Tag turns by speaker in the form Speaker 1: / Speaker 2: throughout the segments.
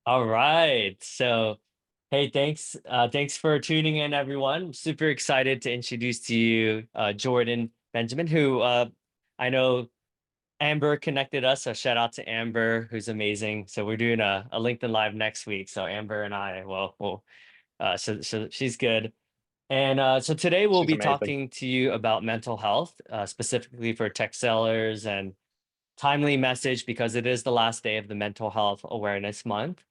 Speaker 1: All right. So, hey, thanks for tuning in, everyone. Super excited to introduce to you Jordan Benjamin, who I know Amber connected us. So shout out to Amber, who's amazing. So we're doing a LinkedIn Live next week. So Amber and I, so she's good. And so today we'll
Speaker 2: She's
Speaker 1: be
Speaker 2: amazing.
Speaker 1: talking to you about mental health, specifically for tech sellers and timely message because it is the last day of the Mental Health Awareness Month.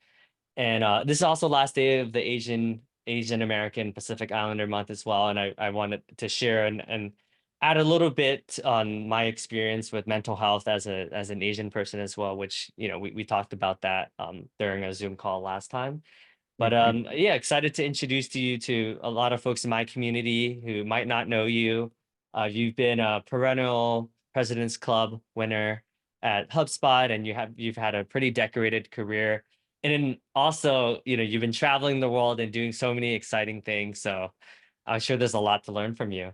Speaker 1: And this is also last day of the Asian American Pacific Islander month as well. And I wanted to share and add a little bit on my experience with mental health as an Asian person as well, which we talked about that during a Zoom call last time. But
Speaker 2: Mhm.
Speaker 1: yeah, excited to introduce to you to a lot of folks in my community who might not know you. You've been a perennial President's Club winner at HubSpot, and you've had a pretty decorated career. And then also, you've been traveling the world and doing so many exciting things. So I'm sure there's a lot to learn from you.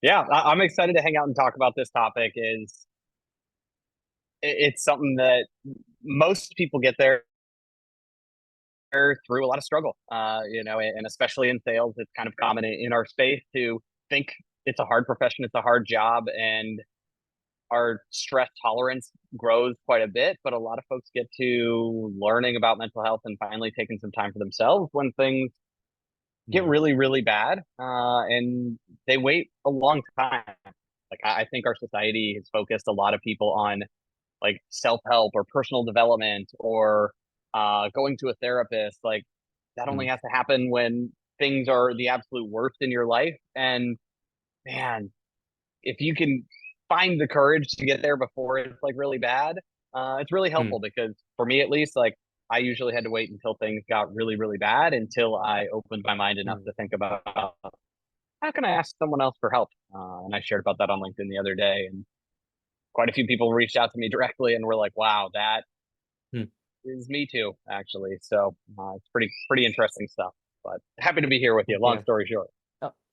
Speaker 2: Yeah, I'm excited to hang out and talk about this topic. It's something that most people get there through a lot of struggle. And especially in sales, it's kind of common in our space to think it's a hard profession, it's a hard job, and our stress tolerance grows quite a bit. But a lot of folks get to learning about mental health and finally taking some time for themselves when things get
Speaker 1: Mm,
Speaker 2: really, really bad, and they wait a long time. Like I think our society has focused a lot of people on like self help or personal development or going to a therapist. Like that only
Speaker 1: mm,
Speaker 2: has to happen when things are the absolute worst in your life. And man, if you can find the courage to get there before it's like really bad, it's really
Speaker 1: mm,
Speaker 2: helpful because for me at least, like I usually had to wait until things got really, really bad until I opened my mind enough
Speaker 1: mm.
Speaker 2: to think about how can I ask someone else for help? And I shared about that on LinkedIn the other day, and quite a few people reached out to me directly and were like, "Wow, that
Speaker 1: Mm.
Speaker 2: is me too, actually." So it's pretty interesting stuff. But happy to be here with you. Long
Speaker 1: Yeah.
Speaker 2: story short.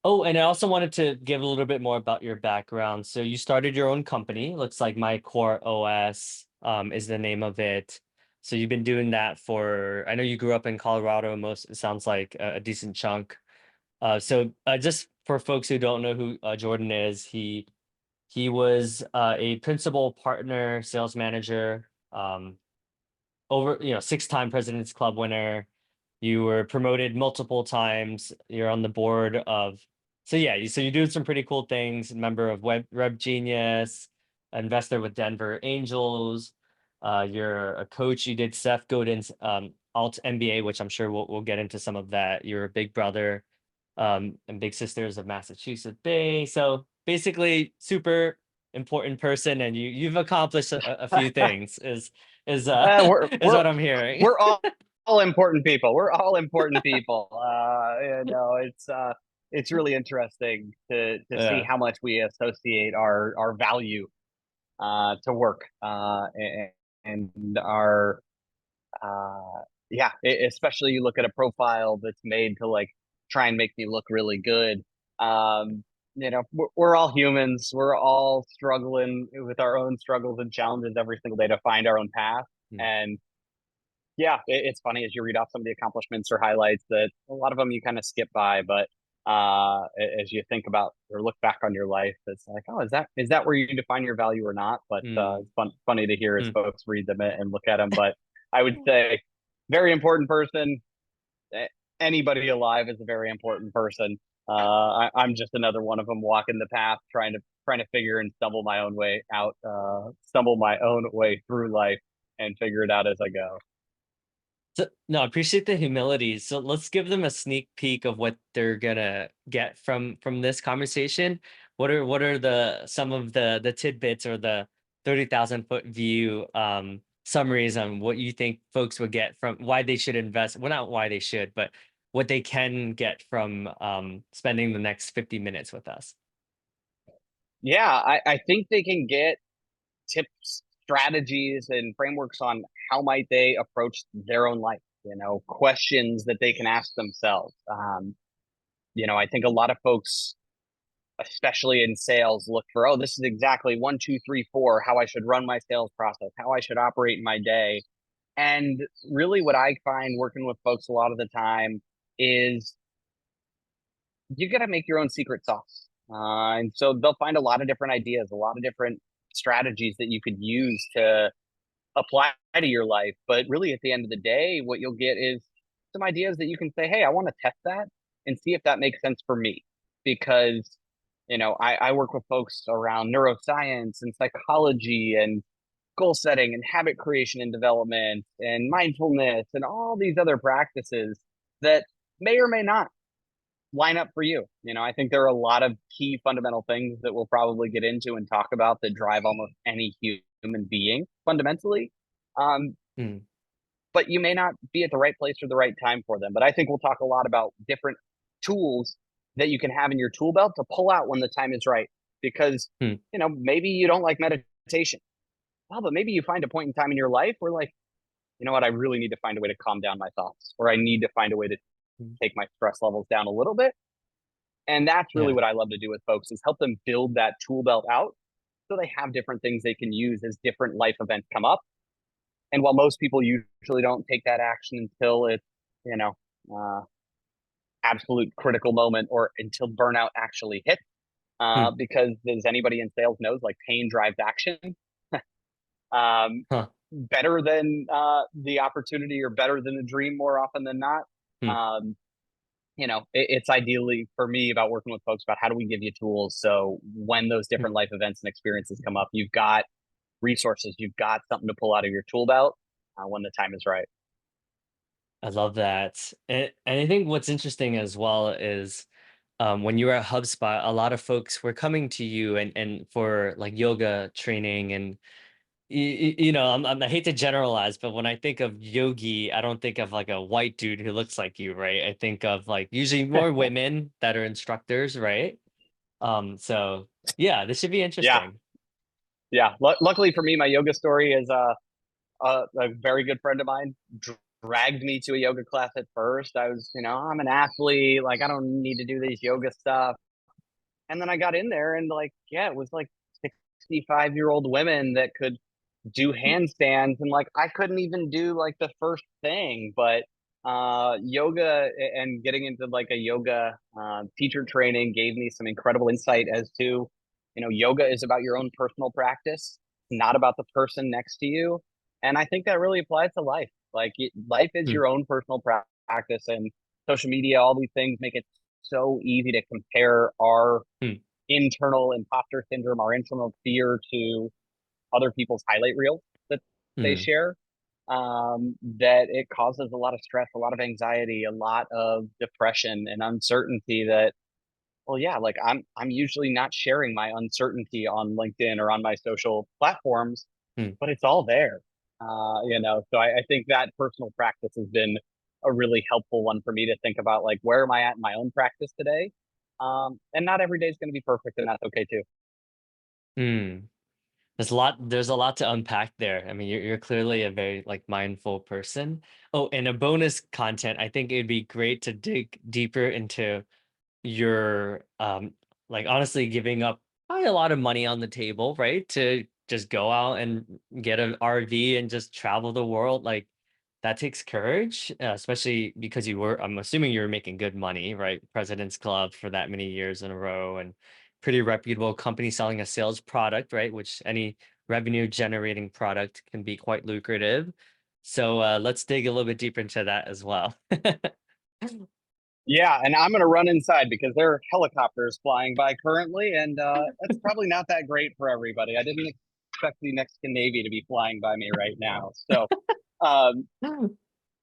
Speaker 1: Oh, and I also wanted to give a little bit more about your background. So you started your own company. Looks like My Core OS is the name of it. So you've been doing that for, I know you grew up in Colorado, most, it sounds like a decent chunk. So just for folks who don't know who Jordan is, he was a principal partner, sales manager, over, 6-time President's Club winner. You were promoted multiple times. You're on the board of, so yeah, so you're doing some pretty cool things. Member of Web Genius, investor with Denver Angels. You're a coach. You did Seth Godin's Alt MBA, which I'm sure we'll get into some of that. You're a big brother and big sisters of Massachusetts Bay. So basically, super important person, and you've accomplished a few things. Is
Speaker 2: uh, we're
Speaker 1: is
Speaker 2: we're
Speaker 1: what I'm hearing.
Speaker 2: we're all important people. We're all important people. It's really interesting to see
Speaker 1: Yeah.
Speaker 2: how much we associate our value to work, and our yeah, especially you look at a profile that's made to like try and make me look really good. Um, we're all humans. We're all struggling with our own struggles and challenges every single day to find our own path.
Speaker 1: Mm,
Speaker 2: And yeah, it's funny as you read off some of the accomplishments or highlights that a lot of them you kind of skip by, but as you think about or look back on your life, it's like, oh, is that where you define your value or not? But
Speaker 1: mm,
Speaker 2: it's funny to hear as
Speaker 1: mm.
Speaker 2: folks read them and look at them. But I would say, very important person. Anybody alive is a very important person. I'm just another one of them walking the path, trying to figure and stumble my own way out, stumble my own way through life, and figure it out as I go.
Speaker 1: So, no, I appreciate the humility. So let's give them a sneak peek of what they're gonna get from this conversation. What are the some of the tidbits or the 30,000 foot view summaries on what you think folks would get from why they should invest? Well, not why they should, but what they can get from spending the next 50 minutes with us.
Speaker 2: Yeah, I think they can get tips, strategies, and frameworks on how might they approach their own life. Questions that they can ask themselves. I think a lot of folks especially in sales, look for, oh, this is exactly 1, 2, 3, 4, how I should run my sales process, how I should operate in my day. And really, what I find working with folks a lot of the time is you got to make your own secret sauce. And so they'll find a lot of different ideas, a lot of different strategies that you could use to apply to your life. But really, at the end of the day, what you'll get is some ideas that you can say, hey, I want to test that and see if that makes sense for me. Because, I work with folks around neuroscience and psychology and goal setting and habit creation and development and mindfulness and all these other practices that may or may not line up for you. I think there are a lot of key fundamental things that we'll probably get into and talk about that drive almost any human being fundamentally. Um,
Speaker 1: Mm,
Speaker 2: but you may not be at the right place or the right time for them. But I think we'll talk a lot about different tools that you can have in your tool belt to pull out when the time is right. Because,
Speaker 1: mm,
Speaker 2: maybe you don't like meditation. Well, but maybe you find a point in time in your life where, like, you know what, I really need to find a way to calm down my thoughts, or I need to find a way to
Speaker 1: mm.
Speaker 2: take my stress levels down a little bit. And that's really
Speaker 1: Yeah.
Speaker 2: what I love to do with folks is help them build that tool belt out so they have different things they can use as different life events come up. And while most people usually don't take that action until it's, you know, uh, absolute critical moment or until burnout actually hits,
Speaker 1: Mm,
Speaker 2: because as anybody in sales knows, like pain drives action. um,
Speaker 1: huh.
Speaker 2: Better than the opportunity or better than the dream more often than not.
Speaker 1: Mm,
Speaker 2: Um, it's ideally for me about working with folks about how do we give you tools so when those
Speaker 1: mm.
Speaker 2: different life events and experiences come up, you've got resources, you've got something to pull out of your tool belt when the time is right.
Speaker 1: I love that. And I think what's interesting as well is when you were at HubSpot, a lot of folks were coming to you and for like yoga training and I hate to generalize, but when I think of yogi, I don't think of like a white dude who looks like you, right? I think of like usually more women that are instructors, right? So yeah, this should be
Speaker 2: Yeah,
Speaker 1: interesting.
Speaker 2: yeah. Luckily for me, my yoga story is a very good friend of mine dragged me to a yoga class at first. I was, I'm an athlete, like I don't need to do these yoga stuff. And then I got in there and like, yeah, it was like 65-year-old women that could do handstands and like I couldn't even do like the first thing, but yoga and getting into like a yoga teacher training gave me some incredible insight as to, yoga is about your own personal practice, not about the person next to you. And I think that really applies to life. Like life is
Speaker 1: Mm,
Speaker 2: your own personal practice, and social media, all these things make it so easy to compare our
Speaker 1: mm,
Speaker 2: internal imposter syndrome, our internal fear to other people's highlight reels that they
Speaker 1: mm,
Speaker 2: share, that it causes a lot of stress, a lot of anxiety, a lot of depression and uncertainty that, well, yeah, like I'm usually not sharing my uncertainty on LinkedIn or on my social platforms,
Speaker 1: mm.
Speaker 2: but it's all there. So I think that personal practice has been a really helpful one for me to think about, like, where am I at in my own practice today? And not every day is going to be perfect, and that's okay too.
Speaker 1: Mm. There's a lot to unpack there. I mean, you're clearly a very like mindful person. Oh, and a bonus content, I think it'd be great to dig deeper into your like honestly giving up probably a lot of money on the table, right? To just go out and get an RV and just travel the world. Like that takes courage, especially because I'm assuming you were making good money, right? President's Club for that many years in a row and pretty reputable company selling a sales product, right? Which any revenue generating product can be quite lucrative. So let's dig a little bit deeper into that as well.
Speaker 2: Yeah, and I'm gonna run inside because there are helicopters flying by currently, and that's probably not that great for everybody. I didn't expect the Mexican Navy to be flying by me right now. So, um,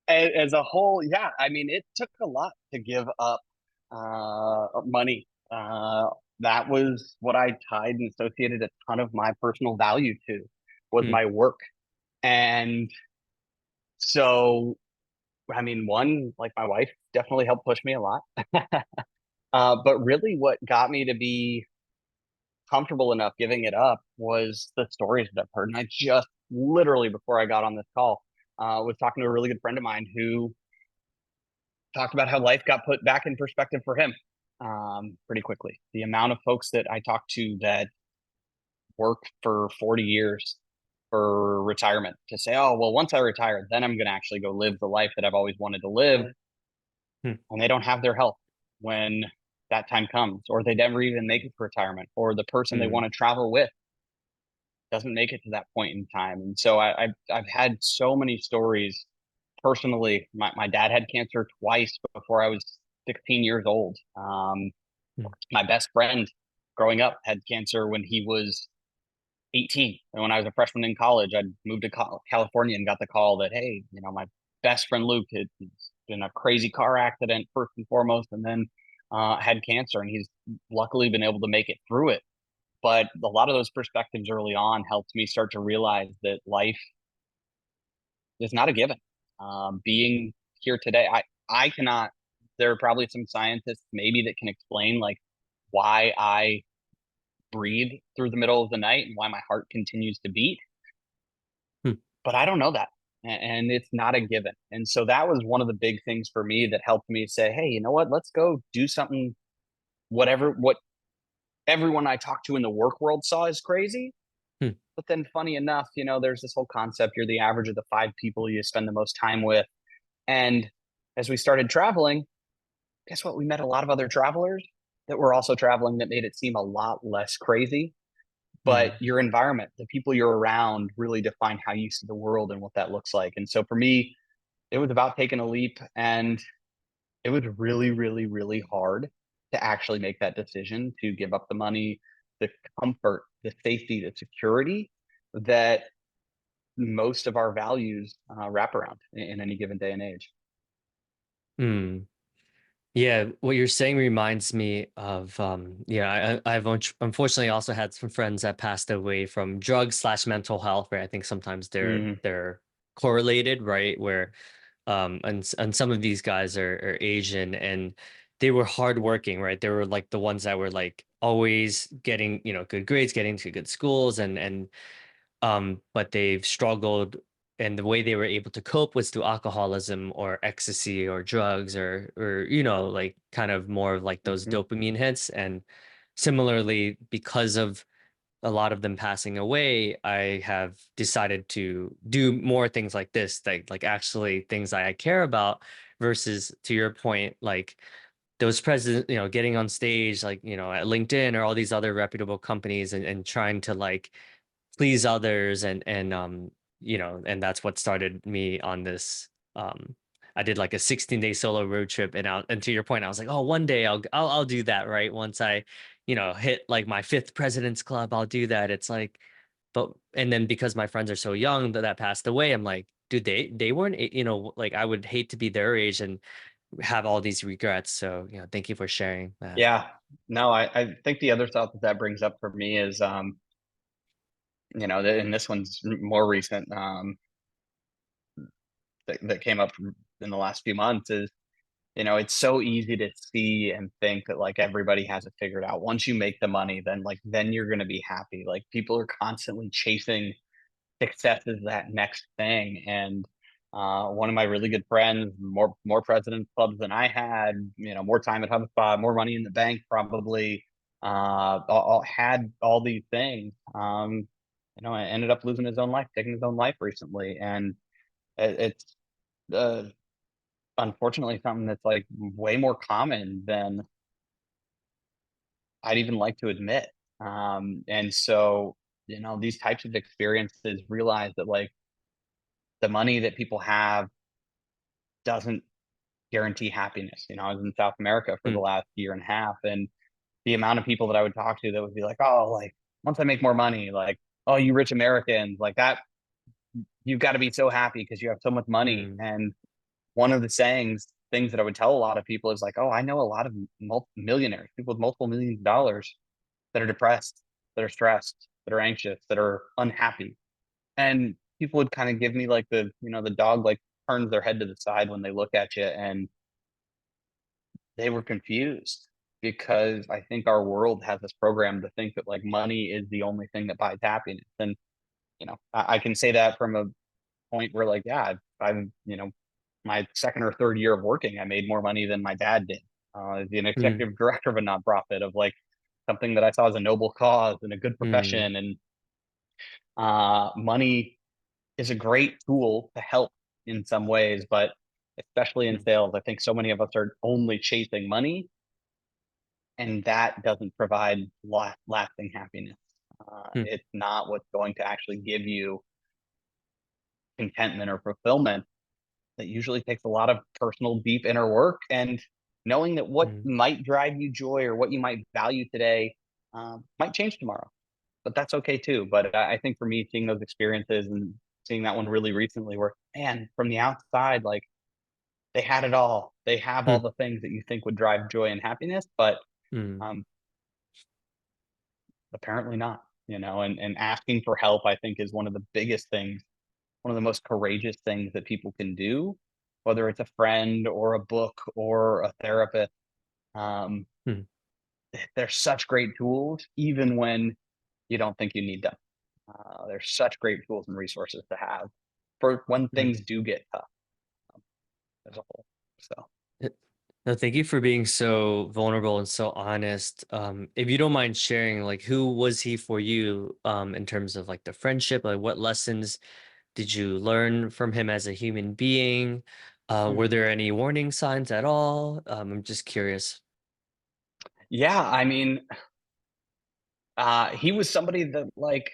Speaker 2: as a whole, yeah, I mean, it took a lot to give up money. That was what I tied and associated a ton of my personal value to, was
Speaker 1: Mm,
Speaker 2: my work. And so, I mean, one, like my wife definitely helped push me a lot. But really, what got me to be comfortable enough giving it up was the stories that I've heard. And I just literally before I got on this call, was talking to a really good friend of mine who talked about how life got put back in perspective for him. pretty quickly. The amount of folks that I talk to that work for 40 years for retirement to say, oh, well, once I retire, then I'm going to actually go live the life that I've always wanted to live.
Speaker 1: Hmm.
Speaker 2: And they don't have their health when that time comes, or they never even make it to retirement, or the person they
Speaker 1: Hmm.
Speaker 2: want to travel with doesn't make it to that point in time. And so I've had so many stories personally. My dad had cancer twice before I was 16 years old.
Speaker 1: Hmm.
Speaker 2: My best friend growing up had cancer when he was 18. And when I was a freshman in college, I'd moved to California and got the call that, hey, my best friend Luke had been a crazy car accident first and foremost, and then had cancer, and he's luckily been able to make it through it. But a lot of those perspectives early on helped me start to realize that life is not a given. Being here today, I cannot. There are probably some scientists maybe that can explain like why I breathe through the middle of the night and why my heart continues to beat,
Speaker 1: Hmm.
Speaker 2: but I don't know that. And it's not a given. And so that was one of the big things for me that helped me say, hey, you know what? Let's go do something, what everyone I talked to in the work world saw as crazy.
Speaker 1: Hmm.
Speaker 2: But then, funny enough, there's this whole concept you're the average of the five people you spend the most time with. And as we started traveling, guess what? We met a lot of other travelers that were also traveling that made it seem a lot less crazy. But
Speaker 1: Hmm.
Speaker 2: your environment, the people you're around, really define how you see the world and what that looks like. And so for me, it was about taking a leap, and it was really, really, really hard to actually make that decision to give up the money, the comfort, the safety, the security that most of our values wrap around in any given day and age.
Speaker 1: Hmm. Yeah, what you're saying reminds me of yeah, I've unfortunately also had some friends that passed away from drugs slash mental health, right? I think sometimes
Speaker 2: Mm,
Speaker 1: they're correlated, right? Where and some of these guys are Asian, and they were hardworking, right? They were like the ones that were like always getting, good grades, getting to good schools, and but they've struggled, and the way they were able to cope was through alcoholism or ecstasy or drugs, or like kind of more of like those
Speaker 2: mhm.
Speaker 1: dopamine hits. And similarly, because of a lot of them passing away, I have decided to do more things like this, like actually things I care about, versus, to your point, like those presidents, getting on stage, like, at LinkedIn or all these other reputable companies, and trying to like please others, and that's what started me on this. I did like a 16-day solo road trip, and to your point, I was like, oh, one day I'll do that, right? Once I hit like my fifth president's club, I'll do that. It's like, but and then because my friends are so young that passed away, I'm like, dude, they weren't, like, I would hate to be their age and have all these regrets. So, thank you for sharing that.
Speaker 2: Yeah, no, I think the other thought that brings up for me is, and this one's more recent, that came up in the last few months is, it's so easy to see and think that like everybody has it figured out. Once you make the money, then you're going to be happy. Like people are constantly chasing success is that next thing. And one of my really good friends, more president's clubs than I had, more time at HubSpot, more money in the bank, probably, had all these things. I ended up losing his own life, taking his own life recently, and it's uh, unfortunately something that's like way more common than I'd even like to admit. And so, these types of experiences realize that like the money that people have doesn't guarantee happiness. I was in South America for the
Speaker 1: Mm,
Speaker 2: last year and a half, and the amount of people that I would talk to that would be like, "Oh, like once I make more money, like, oh, you rich Americans, like that, you've got to be so happy because you have so much money."
Speaker 1: mm,
Speaker 2: And one of the things that I would tell a lot of people is like, "Oh, I know a lot of millionaires, people with multiple millions of dollars that are depressed, that are stressed, that are anxious, that are unhappy." And people would kind of give me like the dog like turns their head to the side when they look at you, and they were confused because I think our world has this program to think that like money is the only thing that buys happiness. And, I can say that from a point where, like, yeah, my second or third year of working, I made more money than my dad did. An
Speaker 1: mm,
Speaker 2: executive director of a nonprofit of like something that I saw as a noble cause and a good
Speaker 1: mm,
Speaker 2: profession. And money is a great tool to help in some ways, but especially in
Speaker 1: mm,
Speaker 2: sales, I think so many of us are only chasing money, and that doesn't provide lasting happiness.
Speaker 1: mm,
Speaker 2: It's not what's going to actually give you contentment or fulfillment. That usually takes a lot of personal, deep inner work, and knowing that what
Speaker 1: mm,
Speaker 2: might drive you joy or what you might value today might change tomorrow, but that's okay too. But I think for me, seeing those experiences and seeing that one really recently, where man, from the outside, like they had it all. They have all
Speaker 1: mm,
Speaker 2: the things that you think would drive joy and happiness, but
Speaker 1: mm,
Speaker 2: um, apparently not. And asking for help, I think, is one of the biggest things, one of the most courageous things that people can do, whether it's a friend or a book or a therapist. Um,
Speaker 1: mm,
Speaker 2: they're such great tools, even when you don't think you need them. They're such great tools and resources to have for when
Speaker 1: mm.
Speaker 2: things do get tough as a whole. So,
Speaker 1: Uh, No, thank you for being so vulnerable and so honest. If you don't mind sharing, like, who was he for you, in terms of like the friendship? Like, what lessons did you learn from him as a human being? Were
Speaker 2: hmm.
Speaker 1: there any warning signs at all? I'm just curious.
Speaker 2: Yeah, I mean, he was somebody that like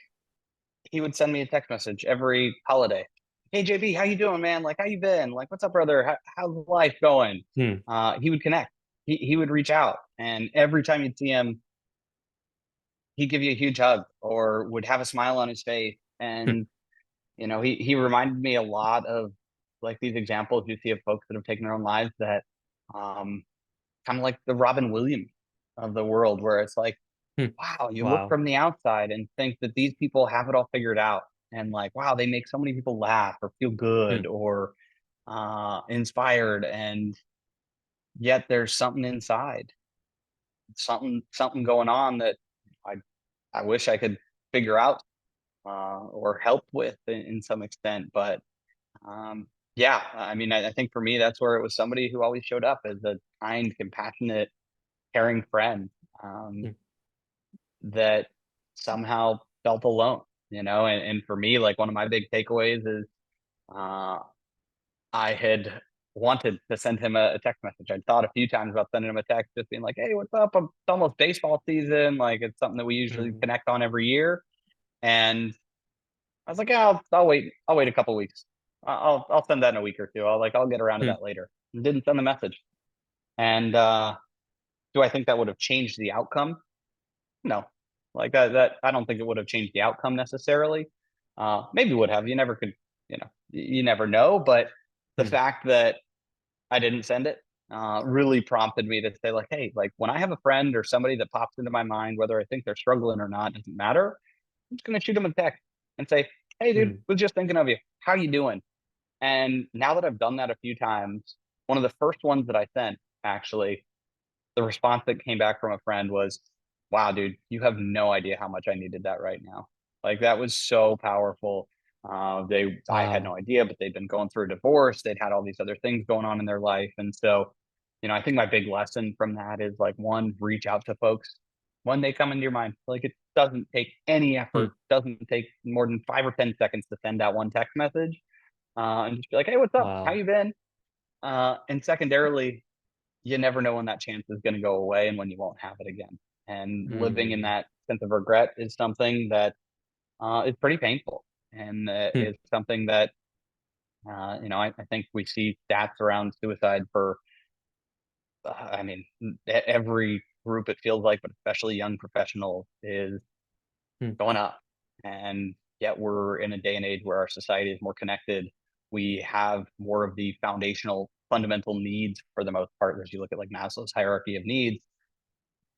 Speaker 2: he would send me a text message every holiday. Hey JB, how you doing, man? Like, how you been? Like, what's up, brother? How's life going?
Speaker 1: Hmm,
Speaker 2: He would connect. He would reach out, and every time you'd see him, he'd give you a huge hug or would have a smile on his face.
Speaker 1: hmm,
Speaker 2: And he reminded me a lot of like these examples you see of folks that have taken their own lives, that um, kind of like the Robin Williams of the world, where it's like,
Speaker 1: hmm.
Speaker 2: wow, you look
Speaker 1: Wow.
Speaker 2: from the outside and think that these people have it all figured out. And like, wow, they make so many people laugh or feel
Speaker 1: Hmm,
Speaker 2: good or inspired. And yet there's something inside, something going on that I, I wish I could figure out or help with in some extent. But yeah, I mean, I think for me, that's where it was somebody who always showed up as a kind, compassionate, caring friend. Um,
Speaker 1: hmm,
Speaker 2: that somehow felt alone, and for me, like one of my big takeaways is uh, I had wanted to send him a text message. I'd thought a few times about sending him a text, just being like, hey, what's up? It's almost baseball season. Like it's something that we usually
Speaker 1: hmm,
Speaker 2: connect on every year. And I was like, yeah, I'll wait. I'll wait a couple weeks. I'll send that in a week or two. I'll get around to
Speaker 1: hmm,
Speaker 2: that later. And didn't send the message. And do I think that would have changed the outcome? No, like that I don't think it would have changed the outcome necessarily. Maybe would have. You never could, you never know. But the
Speaker 1: hmm,
Speaker 2: fact that I didn't send it really prompted me to say, like, hey, like when I have a friend or somebody that pops into my mind, whether I think they're struggling or not, doesn't matter. I'm just gonna shoot them a text and say, hey, dude,
Speaker 1: hmm,
Speaker 2: was just thinking of you. How you doing? And now that I've done that a few times, one of the first ones that I sent actually, the response that came back from a friend was, "Wow, dude, you have no idea how much I needed that right now." Like that was so powerful. I had no
Speaker 1: Wow.
Speaker 2: idea, but they'd been going through a divorce. They'd had all these other things going on in their life, and so, I think my big lesson from that is like one, reach out to folks when they come into your mind. Like it doesn't take any
Speaker 1: Hmm,
Speaker 2: effort, doesn't take more than 5 or 10 seconds to send out one text message, and just be like, "Hey, what's up? How
Speaker 1: wow.
Speaker 2: you been?" And secondarily, you never know when that chance is going to go away and when you won't have it again. And living in
Speaker 1: Hmm,
Speaker 2: that sense of regret is something that is pretty painful, and
Speaker 1: hmm,
Speaker 2: is something that I think we see stats around suicide for. I mean, every group it feels like, but especially young professionals, is
Speaker 1: hmm,
Speaker 2: going up. And yet we're in a day and age where our society is more connected. We have more of the foundational fundamental needs for the most part. As you look at like Maslow's hierarchy of needs,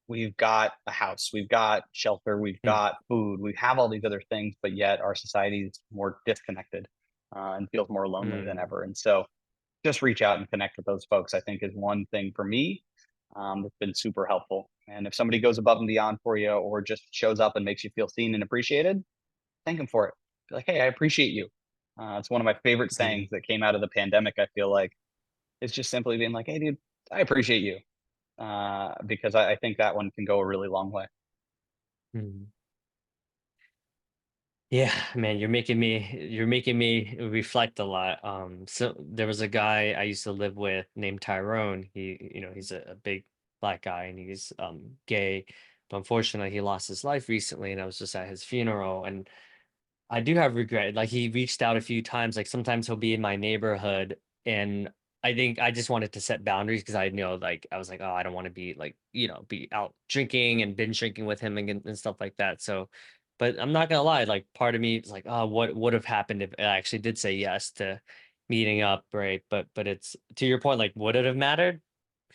Speaker 2: we've got a house, we've got shelter, we've
Speaker 1: hmm,
Speaker 2: got food, we have all these other things, but yet our society is more disconnected and feels more lonely than
Speaker 1: hmm,
Speaker 2: ever. And so just reach out and connect with those folks, I think, is one thing for me that's been super helpful. And if somebody goes above and beyond for you or just shows up and makes you feel seen and appreciated, thank them for it. Be like, hey, I appreciate you. It's one of my favorite sayings
Speaker 1: hmm.
Speaker 2: that came out of the pandemic. I feel like it's just simply being like, hey, dude, I appreciate you. because I think that one can go a really long way.
Speaker 1: Mhm. Yeah, man, you're making me reflect a lot. So there was a guy I used to live with named Tyrone. He's a big black guy and he's gay. But unfortunately he lost his life recently and I was just at his funeral and I do have regret. Like he reached out a few times. Like sometimes he'll be in my neighborhood, and I think I just wanted to set boundaries because I know, like, I was like, oh, I don't want to be like, be out drinking and binge drinking with him and stuff like that. So, but I'm not gonna lie, like, part of me is like, oh, what would have happened if I actually did say yes to meeting up, right? But it's to your point, like, would it have mattered?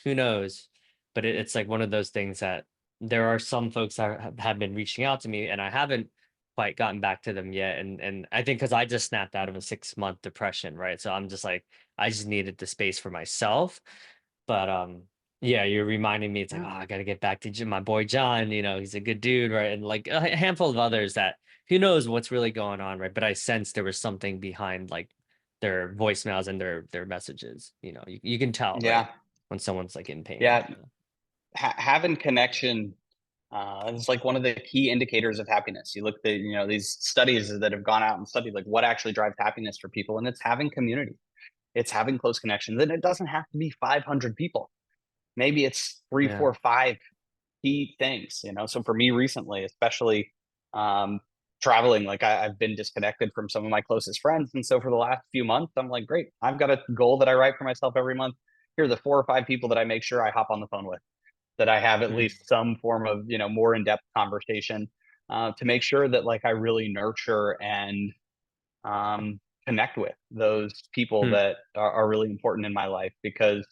Speaker 1: Who knows? But it's like one of those things that there are some folks that have been reaching out to me, and I haven't quite gotten back to them yet. And I think because I just snapped out of a 6 month depression, right? So I'm just like, I just needed the space for myself. But yeah, you're reminding me, it's like, oh,
Speaker 2: Yeah.
Speaker 1: I gotta get back to my boy John, he's a good dude, right? And like a handful of others that who knows what's really going on, right? But I sensed there was something behind like their voicemails and their messages. You can tell, right?
Speaker 2: Yeah.
Speaker 1: When someone's like in pain.
Speaker 2: Yeah. Having connection is like one of the key indicators of happiness. You look at these studies that have gone out and studied like what actually drives happiness for people, and it's having community. It's having close connections, and it doesn't have to be 500 people. Maybe it's three,
Speaker 1: Yeah.
Speaker 2: four, five key things. So for me recently, especially traveling, like I've been disconnected from some of my closest friends, and so for the last few months, I'm like, great, I've got a goal that I write for myself every month. Here are the 4 or 5 people that I make sure I hop on the phone with, that I have at
Speaker 1: Mm,
Speaker 2: least some form of more in depth conversation, to make sure that like I really nurture and connect with those people
Speaker 1: mm,
Speaker 2: that are really important in my life, because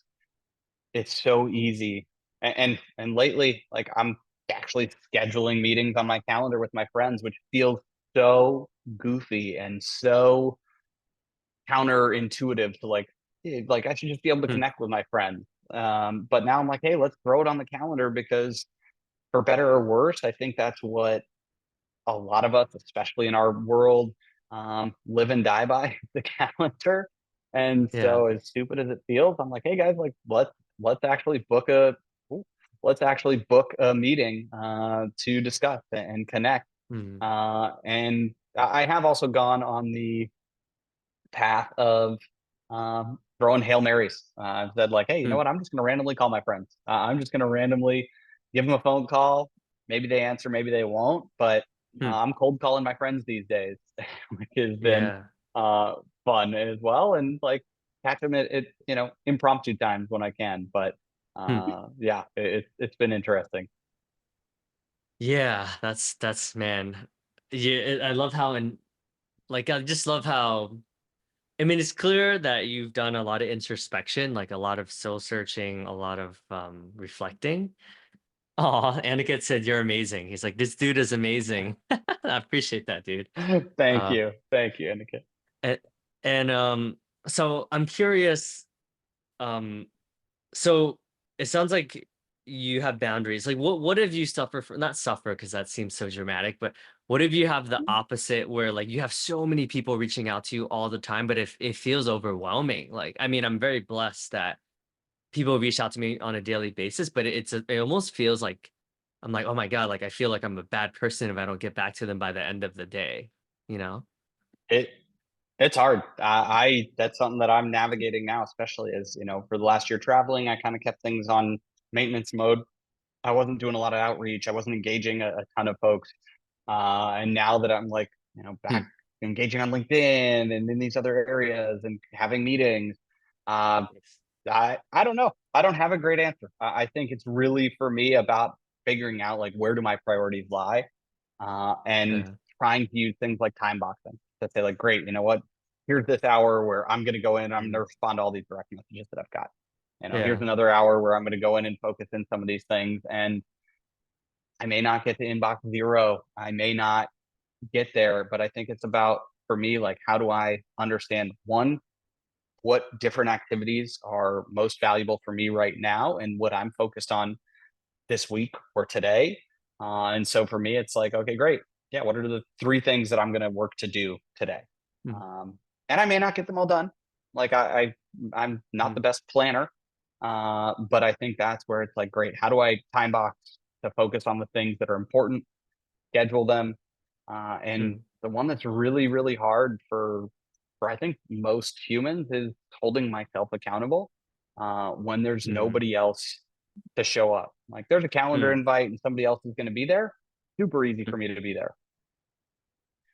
Speaker 2: it's so easy. And lately, like I'm actually scheduling meetings on my calendar with my friends, which feels so goofy and so counterintuitive to like, like I should just be able to
Speaker 1: mm,
Speaker 2: connect with my friends. But now I'm like, hey, let's throw it on the calendar, because for better or worse, I think that's what a lot of us, especially in our world, live and die by, the calendar. And
Speaker 1: yeah.
Speaker 2: so, as stupid as it feels, I'm like, hey guys, like let's actually book a ooh, let's actually book a meeting to discuss and connect.
Speaker 1: Mm,
Speaker 2: And I have also gone on the path of throwing Hail Marys. I've said like, hey, you know
Speaker 1: mm,
Speaker 2: what? I'm just going to randomly call my friends. I'm just going to randomly give them a phone call. Maybe they answer, maybe they won't. But
Speaker 1: mm.
Speaker 2: I'm cold calling my friends these days, which has been
Speaker 1: Yeah.
Speaker 2: uh, fun as well. And like catch them at impromptu times when I can. But
Speaker 1: Hmm.
Speaker 2: yeah, it's been interesting.
Speaker 1: Yeah, that's man. Yeah, I love how and like I just love how I mean it's clear that you've done a lot of introspection, like a lot of soul searching, a lot of reflecting. Oh, Aniket said you're amazing. He's like, this dude is amazing. I appreciate that, dude. Uh
Speaker 2: Thank you, Annika.
Speaker 1: and, and so I'm curious, um so it sounds like you have boundaries. Like what if you suffer for not suffer because that seems so dramatic, but what if you have the opposite where like you have so many people reaching out to you all the time, but if it feels overwhelming. Like I mean, I'm very blessed that people reach out to me on a daily basis, but it almost feels like I'm like, oh my God, like I feel like I'm a bad person if I don't get back to them by the end of the day, you know?
Speaker 2: It It's hard. I That's something that I'm navigating now, especially as for the last year traveling, I kind of kept things on maintenance mode. I wasn't doing a lot of outreach. I wasn't engaging a ton of folks. And now that I'm like,
Speaker 1: Hmm,
Speaker 2: back engaging on LinkedIn and in these other areas and having meetings, uh,
Speaker 1: yes.
Speaker 2: I don't know. I don't have a great answer. I think it's really for me about figuring out like where do my priorities lie, and
Speaker 1: Uh,
Speaker 2: trying to use things like time boxing to say like, great, you know what? Here's this hour where I'm going to go in and I'm going to
Speaker 1: mm,
Speaker 2: respond to all these direct messages that I've got. Here's
Speaker 1: yeah.
Speaker 2: another hour where I'm going to go in and focus in some of these things, and I may not get to inbox zero. I may not get there, but I think it's about for me like how do I understand one, what different activities are most valuable for me right now and what I'm focused on this week or today. And so for me, it's like, okay, great. Yeah, what are the 3 things that I'm going to work to do today?
Speaker 1: Mm,
Speaker 2: Um, and I may not get them all done. Like I'm not the
Speaker 1: mm,
Speaker 2: best planner, But I think that's where it's like, great, how do I time box to focus on the things that are important, schedule them, and
Speaker 1: Mm,
Speaker 2: the one that's really, really hard for I think most humans is holding myself accountable when there's
Speaker 1: mm,
Speaker 2: nobody else to show up. Like there's a calendar
Speaker 1: mm,
Speaker 2: invite and somebody else is going to be there. Super easy
Speaker 1: mm.
Speaker 2: for me to be there.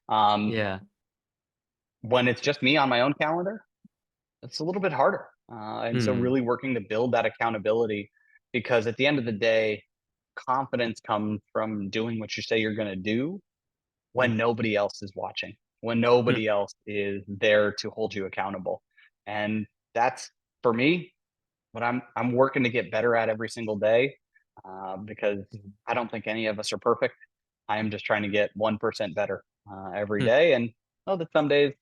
Speaker 2: Um,
Speaker 1: Yeah.
Speaker 2: when it's just me on my own calendar, it's a little bit harder. And so
Speaker 1: Mm,
Speaker 2: really working to build that accountability, because at the end of the day, confidence comes from doing what you say you're going to do when
Speaker 1: mm,
Speaker 2: nobody else is watching, when
Speaker 1: mm,
Speaker 2: nobody else is there to hold you accountable. And that's for me what I'm working to get better at every single day, because
Speaker 1: mm,
Speaker 2: I don't think any of us are perfect. I am just trying to get 1% better every
Speaker 1: mm.
Speaker 2: day, and know that some days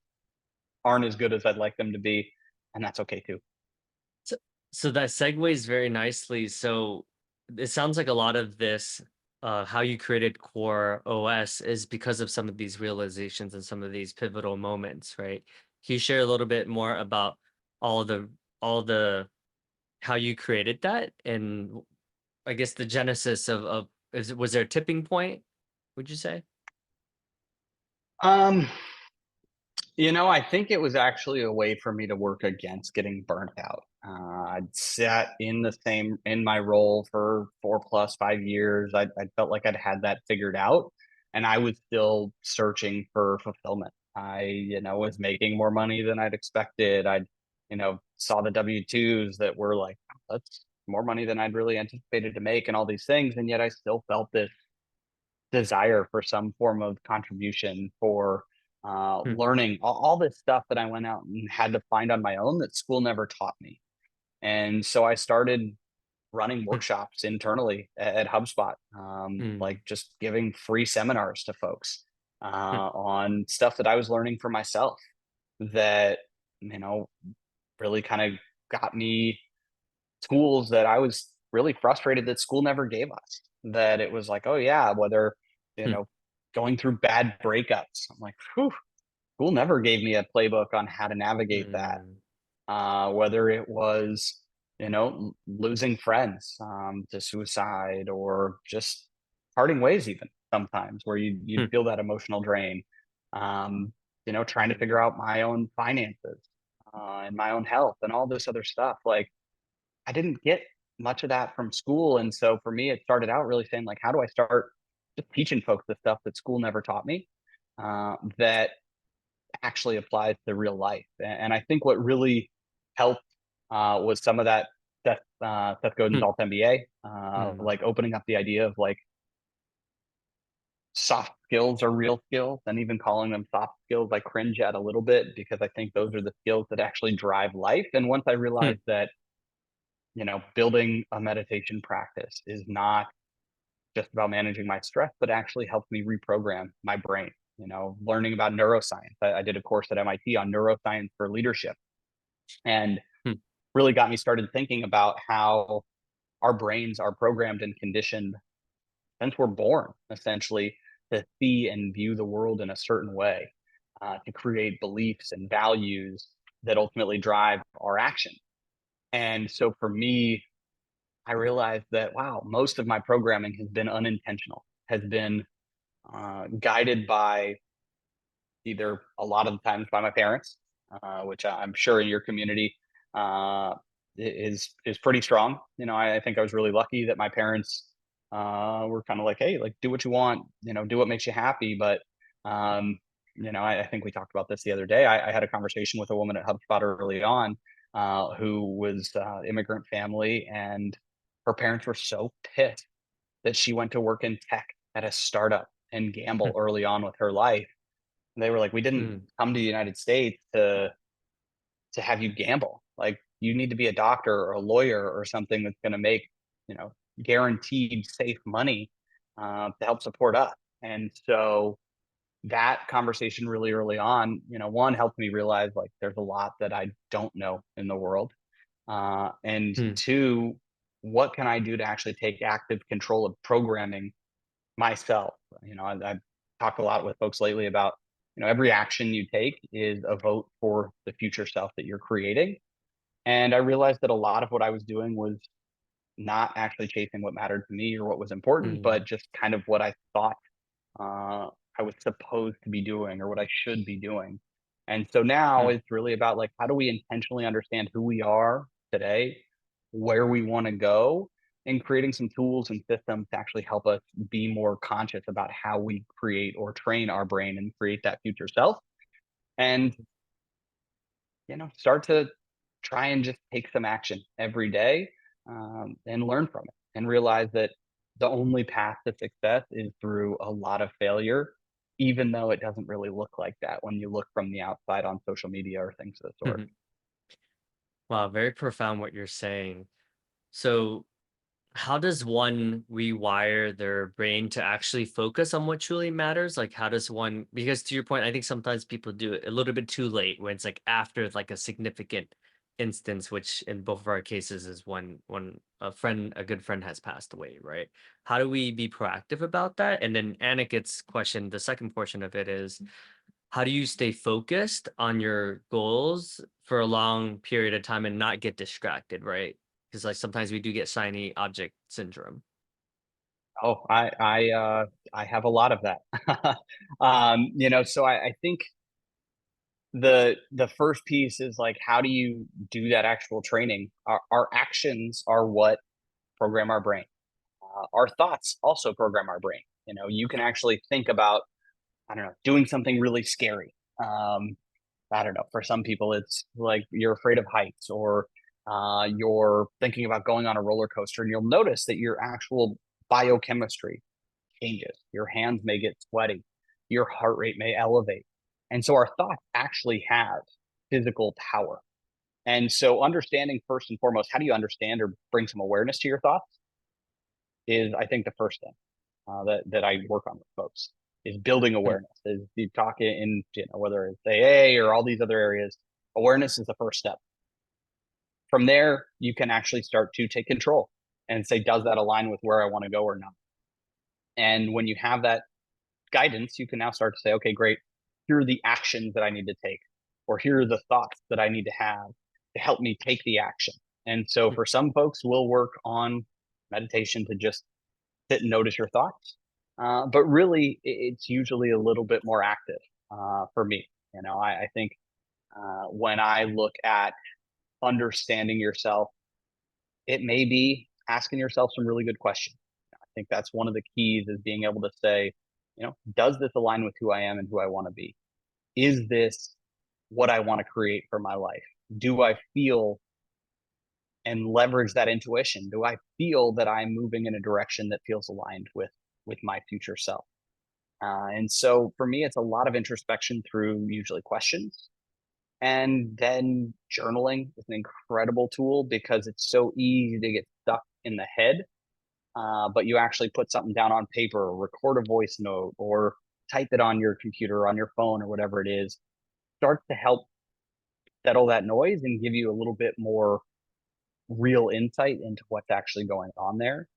Speaker 2: aren't as good as I'd like them to be, and that's okay too.
Speaker 1: So, so that segues very nicely. So it sounds like a lot of this, how you created Core OS, is because of some of these realizations and some of these pivotal moments, right? Can you share a little bit more about all the all the how you created that, and I guess the genesis of was there a tipping point? Would you say?
Speaker 2: Um, I think it was actually a way for me to work against getting burnt out. I'd sat in my role for 4 plus 5 years. I felt like I'd had that figured out, and I was still searching for fulfillment. I was making more money than I'd expected. Saw the W-2s that were like, "Oh, that's more money than I'd really anticipated to make," and all these things, and yet I still felt this desire for some form of contribution, for
Speaker 1: Hmm,
Speaker 2: learning all this stuff that I went out and had to find on my own that school never taught me. And so I started running
Speaker 1: hmm,
Speaker 2: workshops internally at HubSpot, like
Speaker 1: hmm,
Speaker 2: just giving free seminars to folks
Speaker 1: hmm,
Speaker 2: on stuff that I was learning for myself that, you know, really kind of got me tools that I was really frustrated that school never gave us. That it was like, oh yeah, whether you
Speaker 1: hmm,
Speaker 2: know going through bad breakups, I'm like, whew, school never gave me a playbook on how to navigate that.
Speaker 1: hmm,
Speaker 2: Whether it was losing friends to suicide, or just parting ways, even sometimes where you'd
Speaker 1: hmm,
Speaker 2: feel that emotional drain. Um, trying to figure out my own finances and my own health and all this other stuff. Like I didn't get much of that from school, and so for me, it started out really saying, like, how do I start just teaching folks the stuff that school never taught me, that actually applies to real life? And I think what really helped was some of that Seth Godin's
Speaker 1: hmm,
Speaker 2: Alt MBA,
Speaker 1: hmm,
Speaker 2: like opening up the idea of like soft skills are real skills, and even calling them soft skills, I cringe at a little bit because I think those are the skills that actually drive life. And once I
Speaker 1: hmm,
Speaker 2: realized that building a meditation practice is not just about managing my stress, but actually helps me reprogram my brain. Learning about neuroscience. I did a course at MIT on neuroscience for leadership, and
Speaker 1: hmm,
Speaker 2: really got me started thinking about how our brains are programmed and conditioned since we're born, essentially, to see and view the world in a certain way, to create beliefs and values that ultimately drive our action. And so for me, I realized that, wow, most of my programming has been unintentional, has been guided by either a lot of the times by my parents, which I'm sure in your community is pretty strong. I think I was really lucky that my parents were kind of like, hey, like do what you want, do what makes you happy. But I think we talked about this the other day. I had a conversation with a woman at HubSpot early on who was immigrant family, and her parents were so pissed that she went to work in tech at a startup and gamble
Speaker 1: hmm,
Speaker 2: early on with her life. They were like, "We didn't
Speaker 1: hmm,
Speaker 2: come to the United States to have you gamble. Like, you need to be a doctor or a lawyer or something that's gonna make, you know, guaranteed safe money, to help support us." And so that conversation really early on, one, helped me realize, like, there's a lot that I don't know in the world. And
Speaker 1: hmm,
Speaker 2: two, what can I do to actually take active control of programming myself? I've talked a lot with folks lately about, every action you take is a vote for the future self that you're creating. And I realized that a lot of what I was doing was not actually chasing what mattered to me or what was important,
Speaker 1: Mm,
Speaker 2: but just kind of what I thought I was supposed to be doing or what I should be doing. And so now
Speaker 1: mm,
Speaker 2: it's really about like, how do we intentionally understand who we are today, where we want to go, and creating some tools and systems to actually help us be more conscious about how we create or train our brain and create that future self. And start to try and just take some action every day, and learn from it and realize that the only path to success is through a lot of failure, even though it doesn't really look like that when you look from the outside on social media or things of the sort.
Speaker 1: mhm. Wow, very profound what you're saying. So, how does one rewire their brain to actually focus on what truly matters? Like, how does one, because to your point, I think sometimes people do it a little bit too late when it's like after like a significant instance, which in both of our cases is when a good friend has passed away, right? How do we be proactive about that? And then Aniket's question, the second portion of it is, how do you stay focused on your goals for a long period of time and not get distracted, right? Because like sometimes we do get shiny object syndrome.
Speaker 2: Oh, I have a lot of that. So I think the first piece is like, how do you do that actual training? Our actions are what program our brain. Our thoughts also program our brain. You can actually think about, I don't know, doing something really scary. I don't know. For some people, it's like you're afraid of heights, or you're thinking about going on a roller coaster, and you'll notice that your actual biochemistry changes. Your hands may get sweaty, your heart rate may elevate. And so our thoughts actually have physical power. And so understanding first and foremost, how do you understand or bring some awareness to your thoughts is, I think, the first thing that I work on with folks is building
Speaker 1: Mm,
Speaker 2: awareness. Is you talk in, whether it's AA or all these other areas, awareness is the first step. From there, you can actually start to take control and say, does that align with where I want to go or not? And when you have that guidance, you can now start to say, okay, great. Here are the actions that I need to take, or here are the thoughts that I need to have to help me take the action. And so
Speaker 1: mm,
Speaker 2: for some folks, we'll work on meditation to just sit and notice your thoughts. But really, it's usually a little bit more active for me. I think when I look at understanding yourself, it may be asking yourself some really good questions. I think that's one of the keys is being able to say, does this align with who I am and who I want to be? Is this what I want to create for my life? Do I feel and leverage that intuition? Do I feel that I'm moving in a direction that feels aligned with my future self? And so for me, it's a lot of introspection through usually questions. And then journaling is an incredible tool because it's so easy to get stuck in the head. But you actually put something down on paper, or record a voice note, or type it on your computer, or on your phone, or whatever it is, starts to help settle that noise and give you a little bit more real insight into what's actually going on there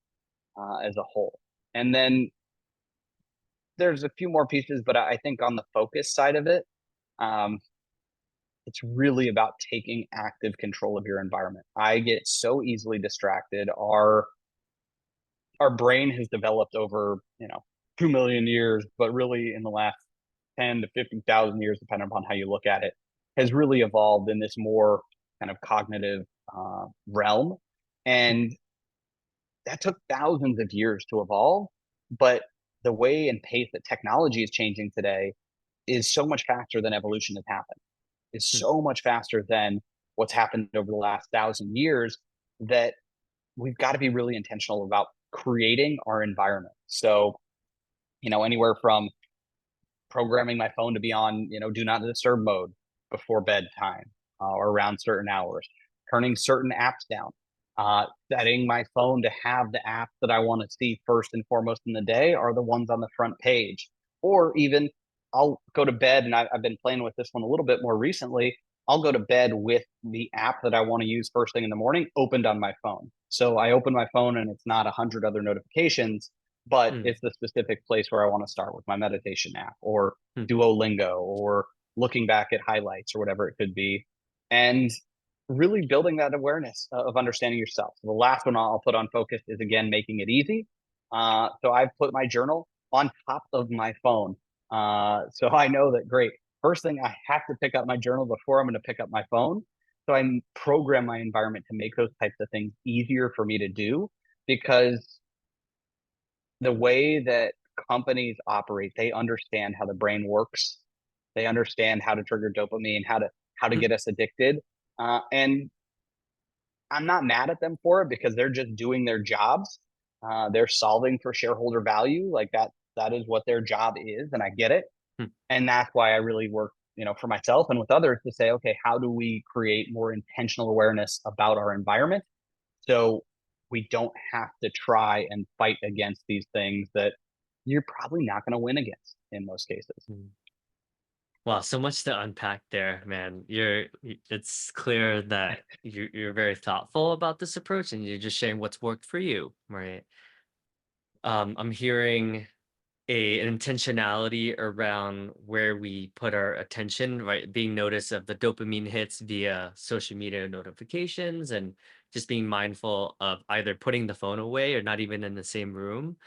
Speaker 2: as a whole. And then there's a few more pieces, but I think on the focus side of it, um, it's really about taking active control of your environment. I get so easily distracted. Our brain has developed over 2 million years, but really in the last 10 to 50,000 years, depending upon how you look at it, has really evolved in this more kind of cognitive realm,
Speaker 1: mm,
Speaker 2: and that took thousands of years to evolve. But the way and pace that technology is changing today is so much faster than evolution has happened. Is
Speaker 1: mm,
Speaker 2: so much faster than what's happened over the last 1,000 years, that we've got to be really intentional about creating our environment. So, anywhere from programming my phone to be on, do not disturb mode before bedtime or around certain hours, turning certain apps down, setting my phone to have the apps that I want to see first and foremost in the day are the ones on the front page. Or even I'll go to bed, and I've been playing with this one a little bit more recently. I'll go to bed with the app that I want to use first thing in the morning opened on my phone. So I open my phone and it's not 100 other notifications, but
Speaker 1: mm,
Speaker 2: it's the specific place where I want to start with my meditation app, or
Speaker 1: mm,
Speaker 2: Duolingo, or looking back at highlights or whatever it could be. And really building that awareness of understanding yourself. So the last one I'll put on focus is again making it easy. So I've put my journal on top of my phone. So I know that great. First thing I have to pick up my journal before I'm going to pick up my phone. So I program my environment to make those types of things easier for me to do because the way that companies operate, they understand how the brain works. They understand how to trigger dopamine, how to
Speaker 1: Mm,
Speaker 2: get us addicted. And I'm not mad at them for it because they're just doing their jobs. They're solving for shareholder value, like that is what their job is, and I get it.
Speaker 1: mm,
Speaker 2: And that's why I really work, for myself and with others to say, okay, how do we create more intentional awareness about our environment so we don't have to try and fight against these things that you're probably not going to win against in most cases.
Speaker 1: mm. Wow, so much to unpack there, man. It's clear that you're very thoughtful about this approach and you're just sharing what's worked for you, right? I'm hearing an intentionality around where we put our attention, right? Being notice of the dopamine hits via social media notifications and just being mindful of either putting the phone away or not even in the same room,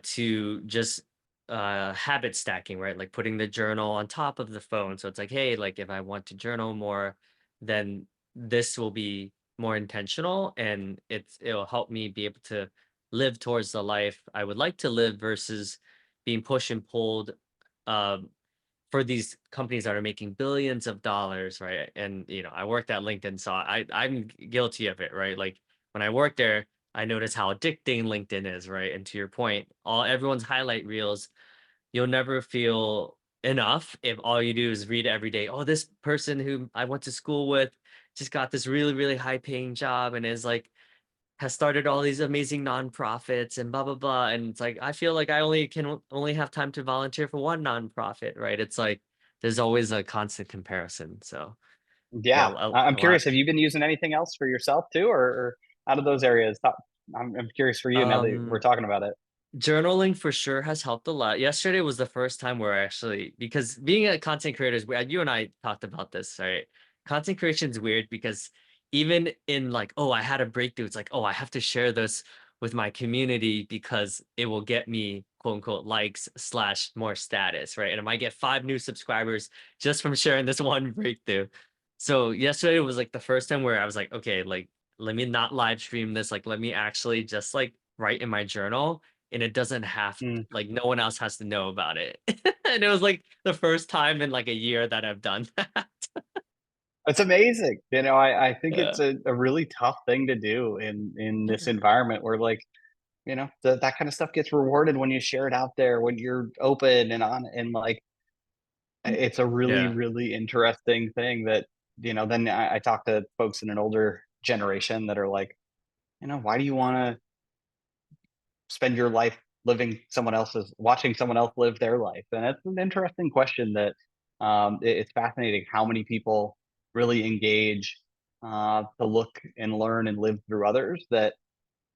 Speaker 1: to just habit stacking, right? Like putting the journal on top of the phone. So it's like, hey, like if I want to journal more, then this will be more intentional and it'll help me be able to live towards the life I would like to live versus being pushed and pulled, um, for these companies that are making billions of dollars, right? And I worked at LinkedIn, so I'm guilty of it, right? Like when I worked there, I noticed how addicting LinkedIn is, right? And to your point, all everyone's highlight reels, you'll never feel enough if all you do is read every day. Oh, this person who I went to school with just got this really, really high paying job and is like has started all these amazing nonprofits and blah blah blah. And it's like I feel like I only have time to volunteer for one nonprofit, right? It's like there's always a constant comparison. So yeah,
Speaker 2: Yeah, I'm
Speaker 1: a lot.
Speaker 2: curious. Have you been using anything else for yourself too, or out of those areas? I'm curious for you now that we're
Speaker 1: Um,
Speaker 2: talking about it.
Speaker 1: Journaling for sure has helped a lot. Yesterday was the first time where I actually, because being a content creator is weird. You and I talked about this, right? Content creation is weird because even in like, oh, I had a breakthrough. It's like, oh, I have to share this with my community because it will get me quote unquote likes slash more status, right? And I might get 5 new subscribers just from sharing this one breakthrough. So yesterday was like the first time where I was like, okay, like let me not live stream this. Like let me actually just like write in my journal and it doesn't have
Speaker 2: Mm.
Speaker 1: like no one else has to know about it. And it was like the first time in like a year that I've done that.
Speaker 2: It's amazing. I think
Speaker 1: Yeah.
Speaker 2: it's a really tough thing to do in this environment where like, that kind of stuff gets rewarded when you share it out there, when you're open and on and like it's a really,
Speaker 1: Yeah.
Speaker 2: really interesting thing that, then I talk to folks in an older generation that are like, why do you want to spend your life watching someone else live their life? And that's an interesting question that it's fascinating how many people really engage to look and learn and live through others that